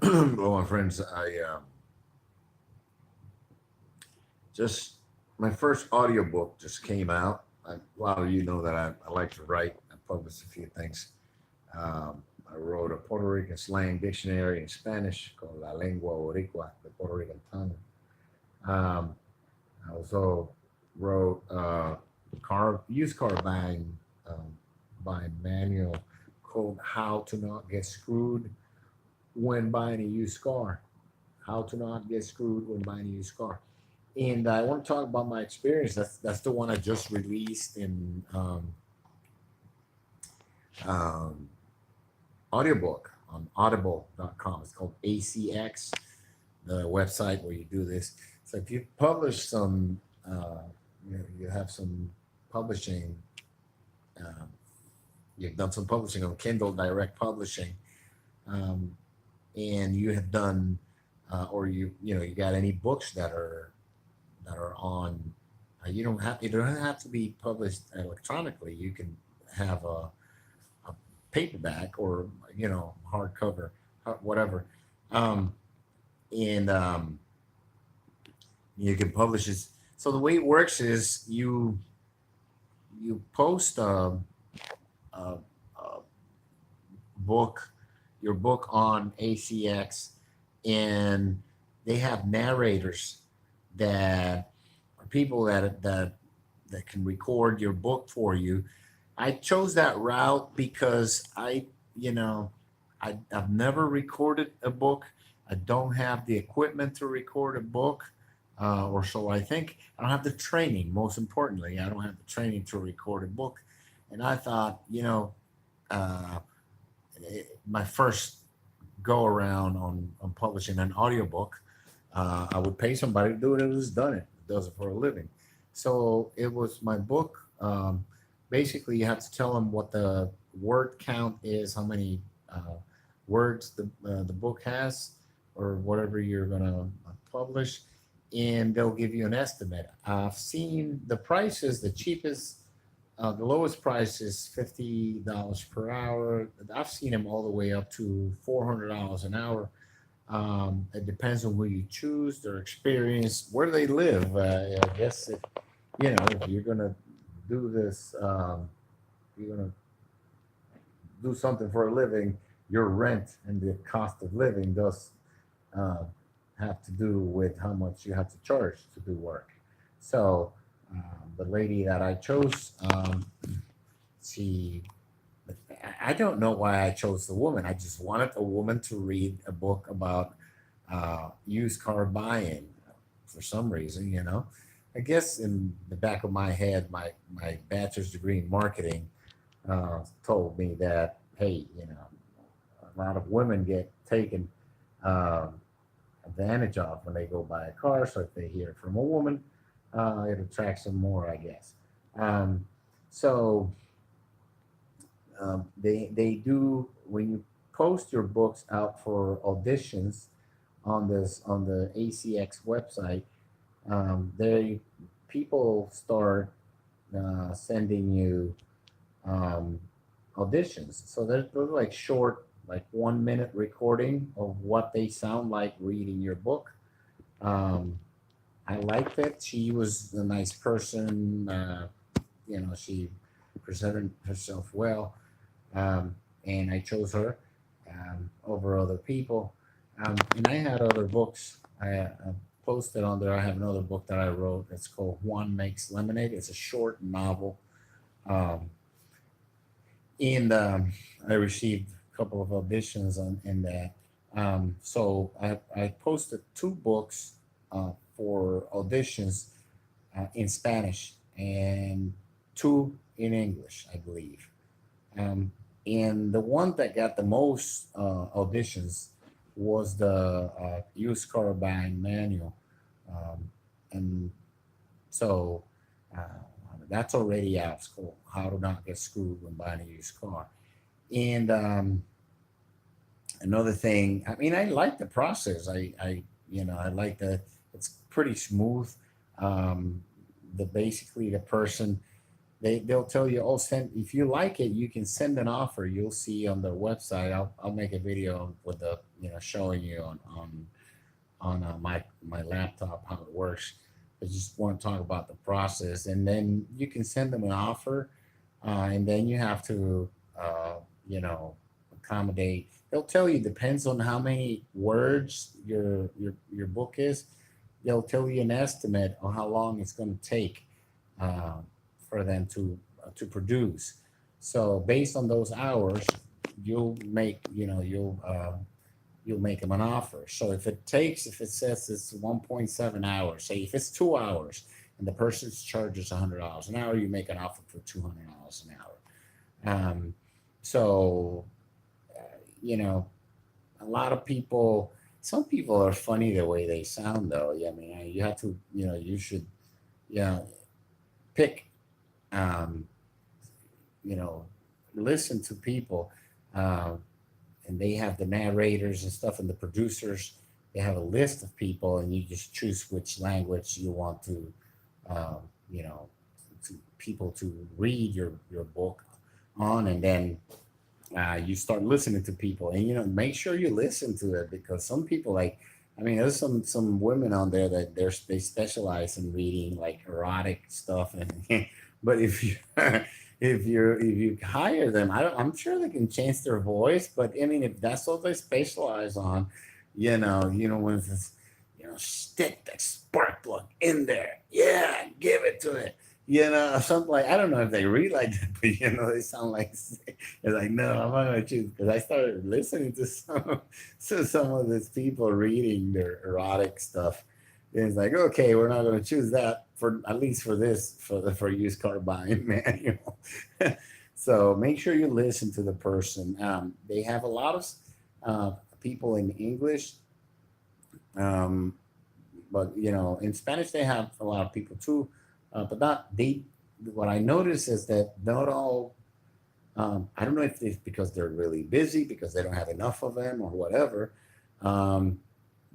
Well, my friends, I just my first audiobook just came out. A lot of you know that I like to write. I published a few things. I wrote a Puerto Rican slang dictionary in Spanish called La Lengua Boricua, the Puerto Rican tongue. Um, I also wrote used car buying manual called How to Not Get Screwed when buying a used car. How to Not Get Screwed when buying a used car. And I want to talk about my experience. That's the one I just released in um, audiobook on audible.com. It's called ACX, the website where you do this. So if you publish some, you have some publishing, um, you've done some publishing on Kindle Direct Publishing, um, and you have done, or you got any books that are on. You don't have to be published electronically. You can have a paperback or hardcover, whatever, um, and you can publish it. So the way it works is you post a book, your book on ACX, and they have narrators that are people that can record your book for you. I chose that route because I've never recorded a book. I don't have the equipment to record a book, or so I think. I don't have the training. Most importantly, I don't have the training to record a book. And I thought, uh, my first go around on publishing an audiobook, I would pay somebody to do it who's done it, does it for a living. So it was my book. Basically, you have to tell them what the word count is, how many words the book has, or whatever you're gonna publish, and they'll give you an estimate. I've seen the prices. The cheapest, the lowest price is $50 per hour. I've seen them all the way up to $400 an hour. It depends on who you choose, their experience, where they live. I guess if you're gonna do this, you're gonna do something for a living. Your rent and the cost of living does uh, have to do with how much you have to charge to do work. So the lady that I chose, she I don't know why I chose the woman. I just wanted a woman to read a book about used car buying for some reason. I guess in the back of my head, my bachelor's degree in marketing told me that, hey, a lot of women get taken um, advantage of when they go buy a car. So if they hear it from a woman, it attracts them more, I guess. Um, so they do when you post your books out for auditions on the ACX website. They people start sending you um, auditions. So they're like short, like 1 minute recording of what they sound like reading your book. Um, I liked it. She was a nice person. She presented herself well, and I chose her over other people. And I had other books. I posted on there. I have another book that I wrote. It's called Juan Makes Lemonade. It's a short novel. Um, and I received a couple of auditions in that. So I posted two books for auditions in Spanish and two in English, I believe. Um, and the one that got the most auditions was the used car buying manual. Um, and so uh, that's already out. It's called How to Not Get Screwed When Buying a Used Car. And another thing, I mean, I like the process. I like that it's pretty smooth. Um, the basically the person they'll tell you, oh, send, if you like it, you can send an offer. You'll see on their website. I'll make a video with the, showing you on my laptop how it works. I just want to talk about the process, and then you can send them an offer, and then you have to, uh, you know, accommodate. They'll tell you, depends on how many words your book is. They'll tell you an estimate on how long it's going to take uh, for them to produce. So based on those hours, you'll make you'll make them an offer. So if it says it's 1.7 hours, say if it's 2 hours and the person charges $100 an hour, you make an offer for $200 an hour. So, you know, a lot of people, some people are funny the way they sound though. Yeah, I mean, you have to, you should, yeah, pick, um, you know, listen to people. Uh, and they have the narrators and stuff and the producers. They have a list of people, and you just choose which language you want to, um, you know, to people to read your book on, and then you start listening to people, and make sure you listen to it, because some people, like, I mean, there's some women on there that they specialize in reading like erotic stuff, and but if you if you hire them, I'm sure they can change their voice, but I mean, if that's what they specialize on, when it's, stick that spark plug in there, yeah, give it to it, something like, I don't know if they read like that, but they sound like it's like, no, I'm not gonna choose, because I started listening to some of these people reading their erotic stuff. And it's like, okay, we're not gonna choose that, for at least for this, for used car buying manual. So make sure you listen to the person. They have a lot of people in English, um, but in Spanish they have a lot of people too, but not they. What I notice is that not all. I don't know if it's because they're really busy, because they don't have enough of them, or whatever. Um,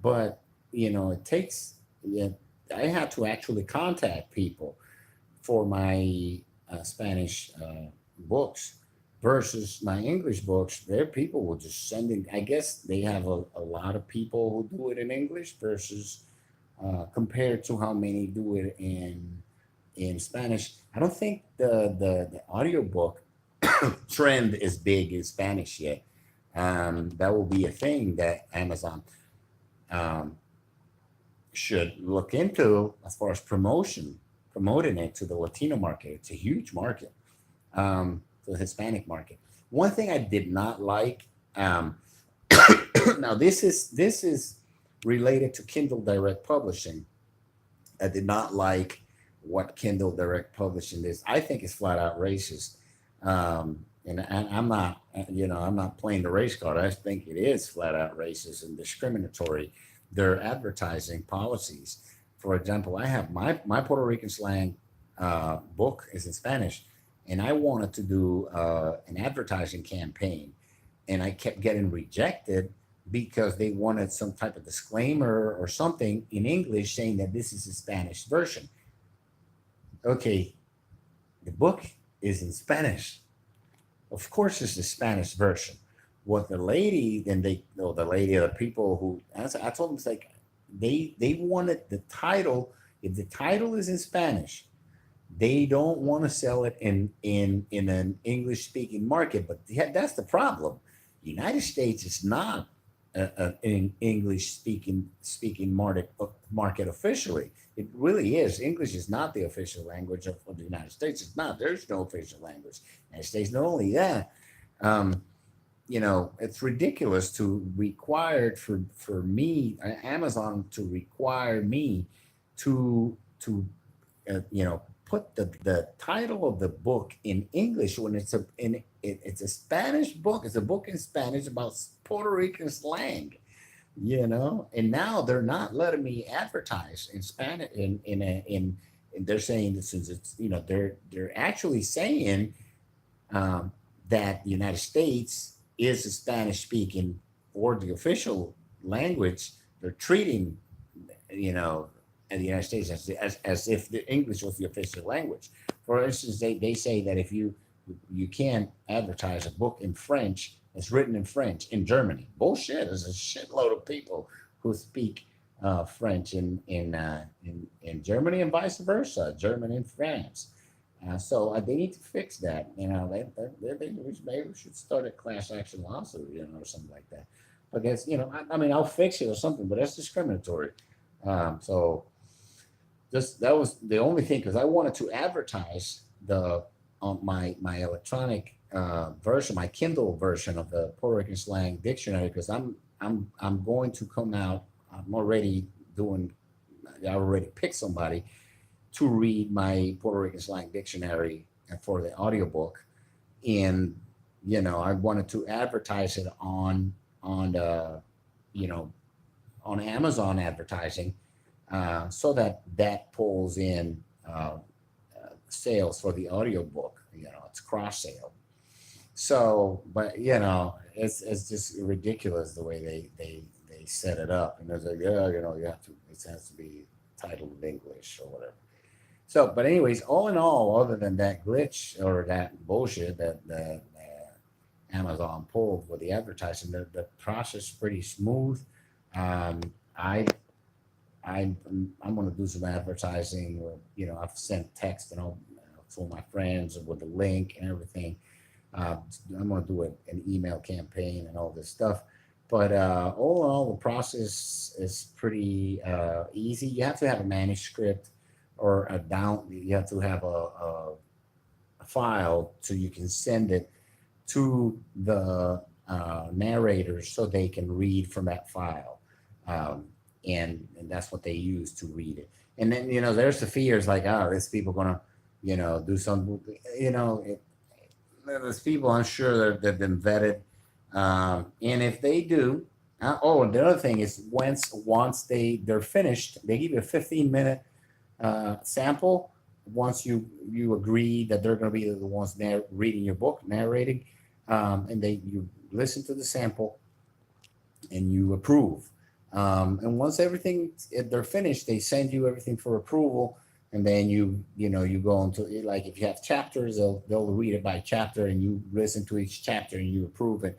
but it takes. Yeah, I had to actually contact people for my Spanish books versus my English books. There, people will just send in. I guess they have a lot of people who do it in English versus compared to how many do it in Spanish. I don't think the audiobook trend is big in Spanish yet. That will be a thing that Amazon um, should look into as far as promoting it to the Latino market. It's a huge market, the Hispanic market. One thing I did not like. Now this is related to Kindle Direct Publishing. I did not like what Kindle Direct Publishing is. I think it's flat out racist. And I'm not, I'm not playing the race card. I think it is flat out racist and discriminatory. Their advertising policies. For example, I have my Puerto Rican slang book is in Spanish, and I wanted to do an advertising campaign, and I kept getting rejected because they wanted some type of disclaimer or something in English saying that this is a Spanish version. Okay, the book is in Spanish. Of course, it's the Spanish version. What the lady, and the lady, the people who, I told them, it's like, they wanted the title. If the title is in Spanish, they don't want to sell it in an English speaking market. But that's the problem. The United States is not an English speaking market officially. It really is. English is not the official language of the United States. It's not. There's no official language. The United States. Not only that, um, it's ridiculous to require for me, Amazon, to require me to put the title of the book in English when it's a Spanish book. It's a book in Spanish about Puerto Rican slang. And now they're not letting me advertise in Spanish in they're saying that, since it's, they're actually saying, um, that the United States is a Spanish speaking, or the official language. They're treating, you know, the United States as if the English was the official language. For instance, they say that if you can't advertise a book in French, it's written in French in Germany. Bullshit. There's a shitload of people who speak French in Germany and vice versa, German in France. So they need to fix that. You know, maybe we should start a class action lawsuit, you know, or something like that. Because you know, I mean, I'll fix it or something, but that's discriminatory. So just that was the only thing because I wanted to advertise the on my electronic version, my Kindle version of the Puerto Rican slang dictionary because I'm going to come out. I'm already doing. I already picked somebody to read my Puerto Rican slang dictionary for the audiobook, and you know I wanted to advertise it on the you know on Amazon advertising so that that pulls in sales for the audiobook. You know, it's cross sale. So, but you know, it's just ridiculous the way they set it up. And there's like, yeah, you know, you have to. It has to be titled in English or whatever. So, but anyways, all in all, other than that glitch or that bullshit that Amazon pulled with the advertising, the process is pretty smooth. Um, I I'm going to do some advertising. Or, you know, I've sent text and all for my friends with the link and everything. Uh, I'm going to do an email campaign and all this stuff. But all in all, the process is pretty easy. You have to have a manuscript or a down. You have to have a file so you can send it to the narrators so they can read from that file. Um, and that's what they use to read it. And then, you know, there's the fears like, oh, this people gonna, you know, do some, you know, there's people I'm sure that they've been vetted. And if they do, oh, and the other thing is once they're finished, they give you a 15-minute sample. Once you agree that they're going to be the ones reading your book, narrating, and you listen to the sample and you approve. And once everything if they're finished, they send you everything for approval, and then you know you go into like if you have chapters, they'll read it by chapter, and you listen to each chapter and you approve it.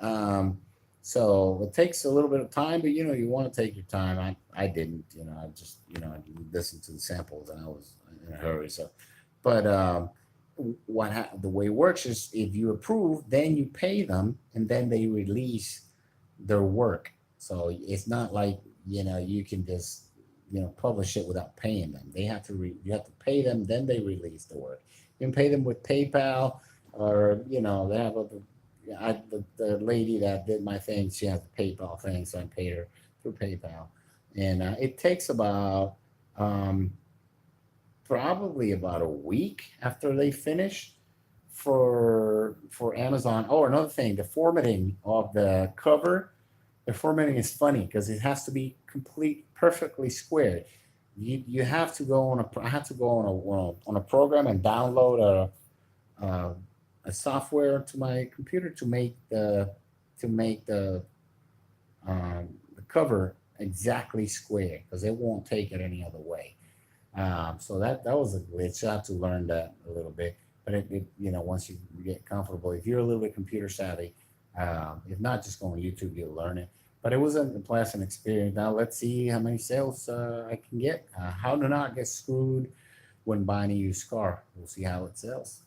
Um, so it takes a little bit of time, but you know you want to take your time. I didn't, you know, I just I listened to the samples and I was in a hurry. So, but the way it works is if you approve, then you pay them, and then they release their work. So it's not like you can just publish it without paying them. They have to you have to pay them, then they release the work. You can pay them with PayPal, or they have the lady that did my thing. She has a PayPal thing, so I paid her through PayPal, and it takes about um, probably about a week after they finish for Amazon. Oh, another thing, the formatting of the cover. The formatting is funny because it has to be perfectly squared. You have to go on a I have to go on a program and download a, a software to my computer to make the cover exactly square because it won't take it any other way. So that was a glitch. I have to learn that a little bit. But once you get comfortable, if you're a little bit computer savvy, if not, just go on YouTube, you'll learn it. But it was a pleasant experience. Now let's see how many sales I can get. How to not get screwed when buying a used car. We'll see how it sells.